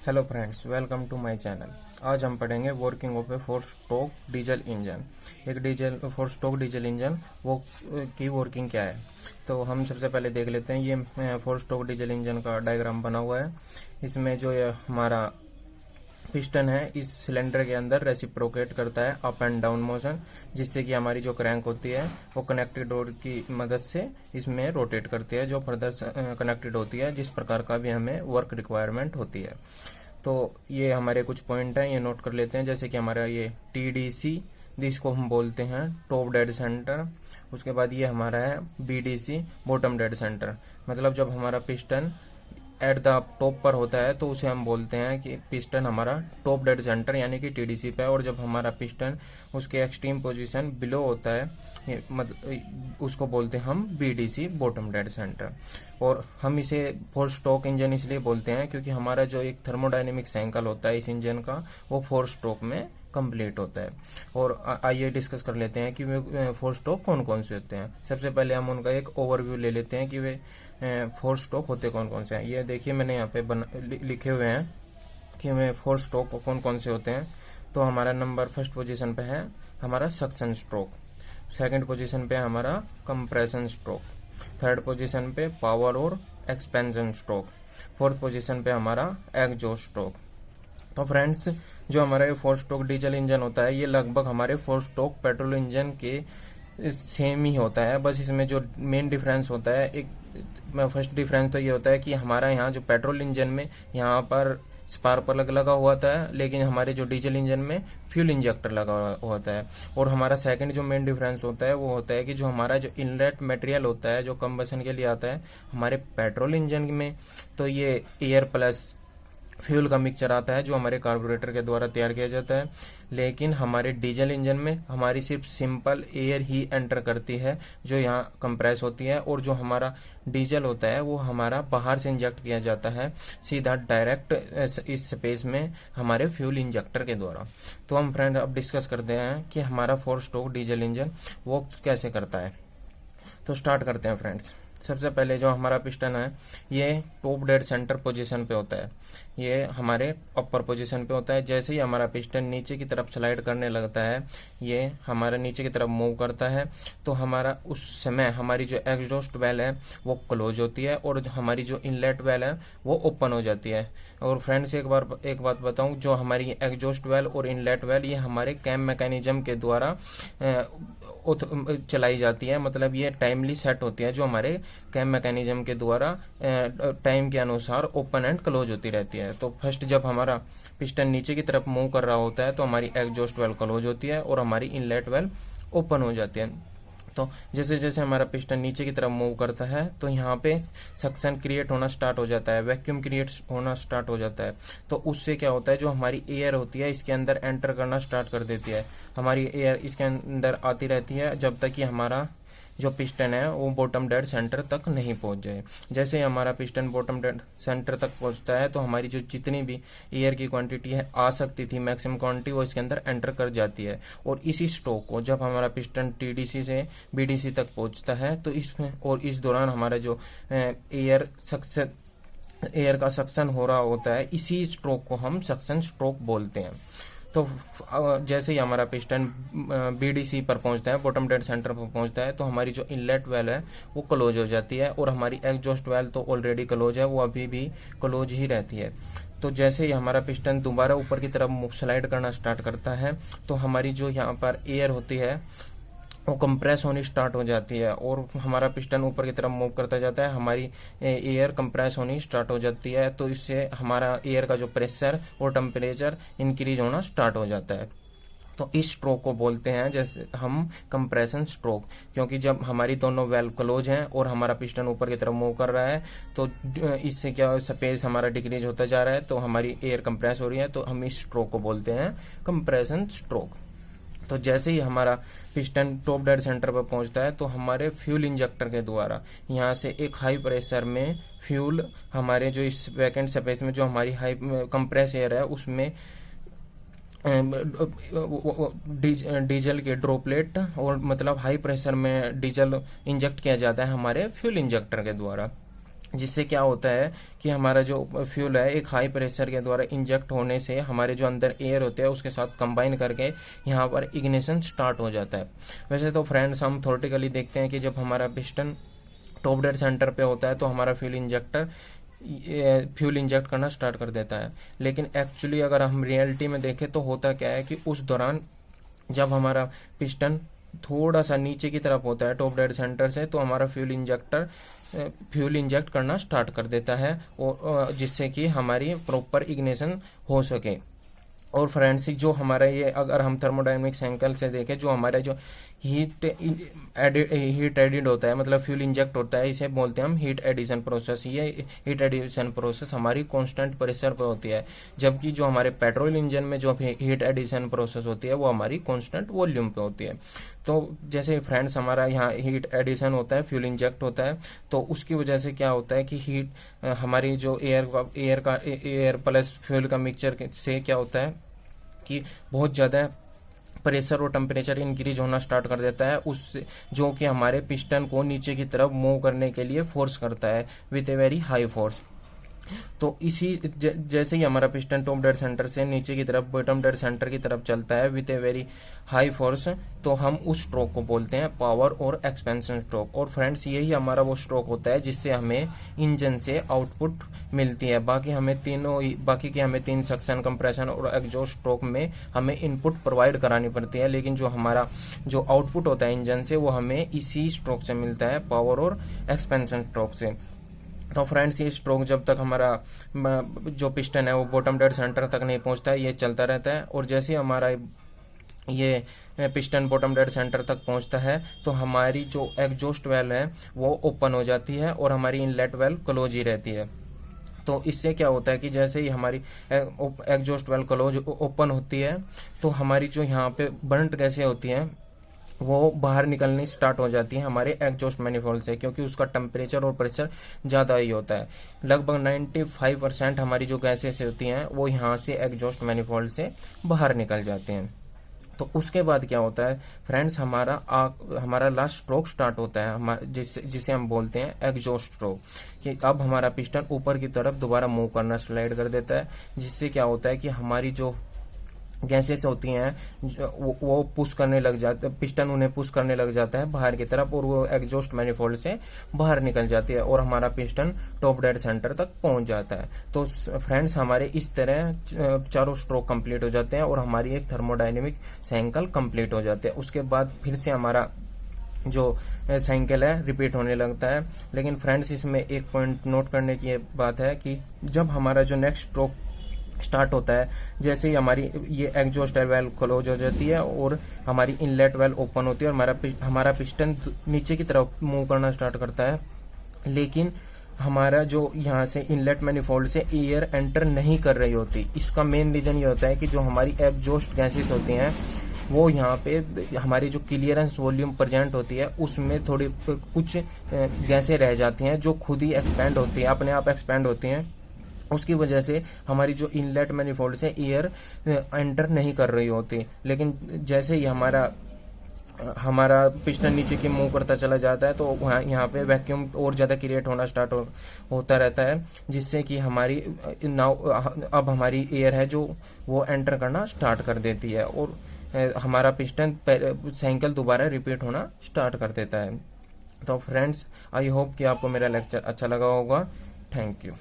Hello friends, welcome to my channel. आज हम पढ़ेंगे working of a 4 stroke diesel engine. एक डीजल 4 स्ट्रोक डीजल इंजन वो की वर्किंग क्या है। तो हम सबसे पहले देख लेते हैं। ये 4 स्ट्रोक डीजल इंजन का डायग्राम बना हुआ है। इसमें जो ये हमारा पिस्टन है इस सिलेंडर के अंदर रेसिप्रोकेट करता है अप एंड डाउन मोशन, जिससे कि हमारी जो क्रैंक होती है वो कनेक्टेड रोड की मदद से इसमें रोटेट करती है, जो फर्दर कनेक्टेड होती है, जिस प्रकार का भी हमें वर्क रिक्वायरमेंट होती है। तो ये हमारे कुछ पॉइंट हैं, ये नोट कर लेते हैं। जैसे कि हमारा ये TDC, जिसको हम बोलते हैं टॉप डेड सेंटर। उसके बाद ये हमारा है BDC, बॉटम डेड सेंटर। मतलब जब हमारा पिस्टन एट द टॉप पर होता है तो उसे हम बोलते हैं कि पिस्टन हमारा टॉप डेड सेंटर यानी कि TDC पे है, और जब हमारा पिस्टन उसके एक्सट्रीम पोजीशन बिलो होता है उसको बोलते हैं हम BDC, बॉटम डेड सेंटर। और हम इसे 4 स्ट्रोक इंजन इसलिए बोलते हैं क्योंकि हमारा जो एक थर्मोडायनेमिक साइकिल होता है इस इंजन का वो 4 स्ट्रोक में कंप्लीट होता है। और आइए डिस्कस कर लेते हैं कि वे 4 स्ट्रोक कौन कौन से होते हैं। सबसे पहले हम उनका एक ओवरव्यू ले लेते हैं कि वे 4 स्ट्रोक होते कौन कौन से हैं। ये देखिए मैंने यहाँ पे लिखे हुए हैं कि वे 4 स्ट्रोक कौन कौन से होते हैं। तो हमारा नंबर फर्स्ट पोजीशन पे है हमारा सक्शन स्ट्रोक, सेकंड पोजीशन पे हमारा कंप्रेशन स्ट्रोक, थर्ड पोजीशन पे पावर और एक्सपेंशन स्ट्रोक, फोर्थ पोजीशन पे हमारा एग्जॉस्ट स्ट्रोक। तो फ्रेंड्स, जो हमारा ये 4 स्ट्रोक डीजल इंजन होता है ये लगभग हमारे 4 स्ट्रोक पेट्रोल इंजन के सेम ही होता है। बस इसमें जो मेन डिफरेंस होता है, एक फर्स्ट डिफरेंस तो ये होता है कि हमारा यहाँ जो पेट्रोल इंजन में यहाँ पर स्पार्क प्लग लगा हुआ था, लेकिन हमारे जो डीजल इंजन में फ्यूल इंजेक्टर लगा होता है। और हमारा सेकंड जो मेन डिफरेंस होता है वो होता है कि जो हमारा जो इनलेट मटेरियल होता है जो कंबशन के लिए आता है हमारे पेट्रोल इंजन में, तो ये एयर प्लस फ्यूल का मिक्सचर आता है जो हमारे कार्बोरेटर के द्वारा तैयार किया जाता है। लेकिन हमारे डीजल इंजन में हमारी सिर्फ सिंपल एयर ही एंटर करती है जो यहाँ कंप्रेस होती है, और जो हमारा डीजल होता है वो हमारा बाहर से इंजेक्ट किया जाता है सीधा डायरेक्ट इस स्पेस में हमारे फ्यूल इंजेक्टर के द्वारा। तो हम फ्रेंड अब डिस्कस करते हैं कि हमारा 4 स्ट्रोक डीजल इंजन वो कैसे करता है। तो स्टार्ट करते हैं फ्रेंड्स। सबसे पहले जो हमारा पिस्टन है ये टॉप डेड सेंटर पोजीशन पे होता है, ये हमारे अपर पोजीशन पे होता है। जैसे ही हमारा पिस्टन नीचे की तरफ स्लाइड करने लगता है, ये हमारा नीचे की तरफ मूव करता है, तो हमारा उस समय हमारी जो एग्जॉस्ट वेल है वो क्लोज होती है और हमारी जो इनलेट वेल है वो ओपन हो जाती है। और फ्रेंड्स एक बात बताऊं, जो हमारी एग्जॉस्ट वेल और इनलेट वेल ये हमारे कैम मैकेनिज्म के द्वारा चलाई जाती है। मतलब ये टाइमली सेट होती है जो हमारे कैम मैकेनिज्म के द्वारा टाइम के अनुसार ओपन एंड क्लोज होती रहती है। तो फर्स्ट जब हमारा पिस्टन नीचे की तरफ मूव कर रहा होता है तो हमारी एग्जॉस्ट वेल क्लोज होती है और हमारी इनलेट वेल ओपन हो जाती है। तो जैसे जैसे हमारा पिस्टन नीचे की तरफ मूव करता है तो यहाँ पे सक्शन क्रिएट होना स्टार्ट हो जाता है, वैक्यूम क्रिएट होना स्टार्ट हो जाता है। तो उससे क्या होता है, जो हमारी एयर होती है इसके अंदर एंटर करना स्टार्ट कर देती है। हमारी एयर इसके अंदर आती रहती है जब तक कि हमारा जो पिस्टन है वो बॉटम डेड सेंटर तक नहीं पहुंच जाए। जैसे ही हमारा पिस्टन बॉटम डेड सेंटर तक पहुंचता है तो हमारी जो जितनी भी एयर की क्वांटिटी है आ सकती थी मैक्सिमम क्वांटिटी वो इसके अंदर एंटर कर जाती है। और इसी स्ट्रोक को जब हमारा पिस्टन TDC से BDC तक पहुंचता है तो इसमें और इस दौरान हमारा जो एयर का सक्शन हो रहा होता है, इसी स्ट्रोक को हम सक्शन स्ट्रोक बोलते हैं। तो जैसे ही हमारा पिस्टन BDC पर पहुंचता है, बॉटम डेड सेंटर पर पहुंचता है, तो हमारी जो इनलेट वेल है वो क्लोज हो जाती है और हमारी एग्जॉस्ट वेल तो ऑलरेडी क्लोज है, वो अभी भी क्लोज ही रहती है। तो जैसे ही हमारा पिस्टन दोबारा ऊपर की तरफ स्लाइड करना स्टार्ट करता है तो हमारी जो यहाँ पर एयर होती है वो कंप्रेस होनी स्टार्ट हो जाती है और हमारा पिस्टन ऊपर की तरफ मूव करता जाता है, हमारी एयर कंप्रेस होनी स्टार्ट हो जाती है। तो इससे हमारा एयर का जो प्रेशर और टेम्परेचर इंक्रीज होना स्टार्ट हो जाता है। तो इस स्ट्रोक को बोलते हैं जैसे हम कंप्रेशन स्ट्रोक, क्योंकि जब हमारी दोनों वेल्व क्लोज हैं और हमारा पिस्टन ऊपर की तरफ मूव कर रहा है तो इससे क्या स्पेस हमारा डिक्रीज होता जा रहा है, तो हमारी एयर कंप्रेस हो रही है, तो हम इस स्ट्रोक को बोलते हैं कंप्रेशन स्ट्रोक। तो जैसे ही हमारा पिस्टन टॉप डेड सेंटर पर पहुंचता है तो हमारे फ्यूल इंजेक्टर के द्वारा यहाँ से एक हाई प्रेशर में फ्यूल हमारे जो इस वैकेंट स्पेस में जो हमारी हाई कंप्रेस एयर है उसमें डीजल के ड्रॉपलेट और मतलब हाई प्रेशर में डीजल इंजेक्ट किया जाता है हमारे फ्यूल इंजेक्टर के द्वारा। जिससे क्या होता है कि हमारा जो फ्यूल है एक हाई प्रेशर के द्वारा इंजेक्ट होने से हमारे जो अंदर एयर होते हैं उसके साथ कंबाइन करके यहाँ पर इग्निशन स्टार्ट हो जाता है। वैसे तो फ्रेंड्स हम थ्योरेटिकली देखते हैं कि जब हमारा पिस्टन टॉप डेड सेंटर पे होता है तो हमारा फ्यूल इंजेक्ट करना स्टार्ट कर देता है, लेकिन एक्चुअली अगर हम रियलिटी में देखें तो होता क्या है कि उस दौरान जब हमारा पिस्टन थोड़ा सा नीचे की तरफ होता है टॉप डेड सेंटर से, तो हमारा फ्यूल इंजेक्ट करना स्टार्ट कर देता है और जिससे कि हमारी प्रॉपर इग्निशन हो सके। और फ्रेंड्स जो हमारा ये अगर हम थर्मोडायनेमिक साइकिल से देखें, जो हमारा जो हीट एडिड होता है मतलब फ्यूल इंजेक्ट होता है, इसे बोलते हैं हम हीट एडिशन प्रोसेस। ये हीट एडिशन प्रोसेस हमारी कांस्टेंट प्रेशर पे होती है, जबकि जो हमारे पेट्रोल इंजन में जो हीट एडिशन प्रोसेस होती है वो हमारी कांस्टेंट वॉल्यूम पे होती है। तो जैसे फ्रेंड्स हमारा यहाँ हीट एडिशन होता है, फ्यूल इंजेक्ट होता है, तो उसकी वजह से क्या होता है कि हीट हमारी जो एयर प्लस फ्यूल का मिक्सचर से क्या होता है कि बहुत ज़्यादा प्रेशर और टेम्परेचर इंक्रीज होना स्टार्ट कर देता है, उससे जो कि हमारे पिस्टन को नीचे की तरफ मूव करने के लिए फोर्स करता है with a very high force. तो जैसे ही हमारा पिस्टन टॉप डेड सेंटर से नीचे की तरफ बॉटम डेड सेंटर की तरफ चलता है with a very high force, तो हम उस स्ट्रोक को बोलते हैं पावर और एक्सपेंशन स्ट्रोक। और फ्रेंड्स यही हमारा वो स्ट्रोक होता है जिससे हमें इंजन से आउटपुट मिलती है। बाकी के हमें तीन सक्शन, कंप्रेशन और एग्जॉस्ट स्ट्रोक में हमें इनपुट प्रोवाइड करानी पड़ती है, लेकिन जो हमारा जो आउटपुट होता है इंजन से वो हमें इसी स्ट्रोक से मिलता है, पावर और एक्सपेंशन स्ट्रोक से। तो फ्रेंड्स ये स्ट्रोक जब तक हमारा जो पिस्टन है वो बॉटम डेड सेंटर तक नहीं पहुंचता है, ये चलता रहता है। और जैसे ही हमारा ये पिस्टन बॉटम डेड सेंटर तक पहुंचता है तो हमारी जो एग्जॉस्ट वेल है वो ओपन हो जाती है और हमारी इनलेट वेल क्लोज ही रहती है। तो इससे क्या होता है कि जैसे ही हमारी एग्जॉस्ट वेल क्लोज ओपन होती है तो हमारी जो यहाँ पे बर्न्ट गैसें होती हैं वो बाहर निकलनी स्टार्ट हो जाती है हमारे एग्जॉस्ट मैनिफोल्ड से, क्योंकि उसका टेम्परेचर और प्रेशर ज़्यादा ही होता है। लगभग 95% हमारी जो गैसेस होती हैं वो यहाँ से एग्जॉस्ट मैनिफोल्ड से बाहर निकल जाते हैं। तो उसके बाद क्या होता है फ्रेंड्स, हमारा लास्ट स्ट्रोक स्टार्ट होता है जिसे हम बोलते हैं एग्जॉस्ट स्ट्रोक, कि अब हमारा पिस्टन ऊपर की तरफ दोबारा मूव करना स्लाइड कर देता है, जिससे क्या होता है कि हमारी जो गैसेस होती हैं वो पुश करने लग जाते हैं, पिस्टन उन्हें पुश करने लग जाता है बाहर की तरफ और वो एग्जॉस्ट मैनिफोल्ड से बाहर निकल जाती है और हमारा पिस्टन टॉप डेड सेंटर तक पहुंच जाता है। तो फ्रेंड्स हमारे इस तरह चारों स्ट्रोक कंप्लीट हो जाते हैं और हमारी एक थर्मोडायनेमिक साइकिल कंप्लीट हो जाती है। उसके बाद फिर से हमारा जो साइकिल है रिपीट होने लगता है। लेकिन फ्रेंड्स इसमें एक पॉइंट नोट करने की बात है कि जब हमारा जो नेक्स्ट स्ट्रोक स्टार्ट होता है, जैसे ही हमारी ये एग्जॉस्ट वेल क्लोज हो जाती है और हमारी इनलेट वेल ओपन होती है और हमारा पिस्टन नीचे की तरफ मूव करना स्टार्ट करता है, लेकिन हमारा जो यहाँ से इनलेट मैनिफोल्ड से एयर एंटर नहीं कर रही होती। इसका मेन रीजन ये होता है कि जो हमारी एग्जॉस्ट गैसेस होती हैं वो यहाँ पे हमारी जो क्लियरेंस वॉल्यूम प्रेजेंट होती है उसमें थोड़ी कुछ गैसें रह जाती हैं जो खुद ही एक्सपैंड होती है, अपने आप एक्सपैंड होती हैं। उसकी वजह से हमारी जो इनलेट मैनिफोल्ड से एयर एंटर नहीं कर रही होती, लेकिन जैसे ही हमारा पिस्टन नीचे की मूव करता चला जाता है तो यहाँ पे वैक्यूम और ज्यादा क्रिएट होना स्टार्ट होता रहता है, जिससे कि हमारी अब हमारी एयर है जो वो एंटर करना स्टार्ट कर देती है और हमारा पिस्टन साइकिल दोबारा रिपीट होना स्टार्ट कर देता है। तो फ्रेंड्स आई होप कि आपको मेरा लेक्चर अच्छा लगा होगा। Thank you.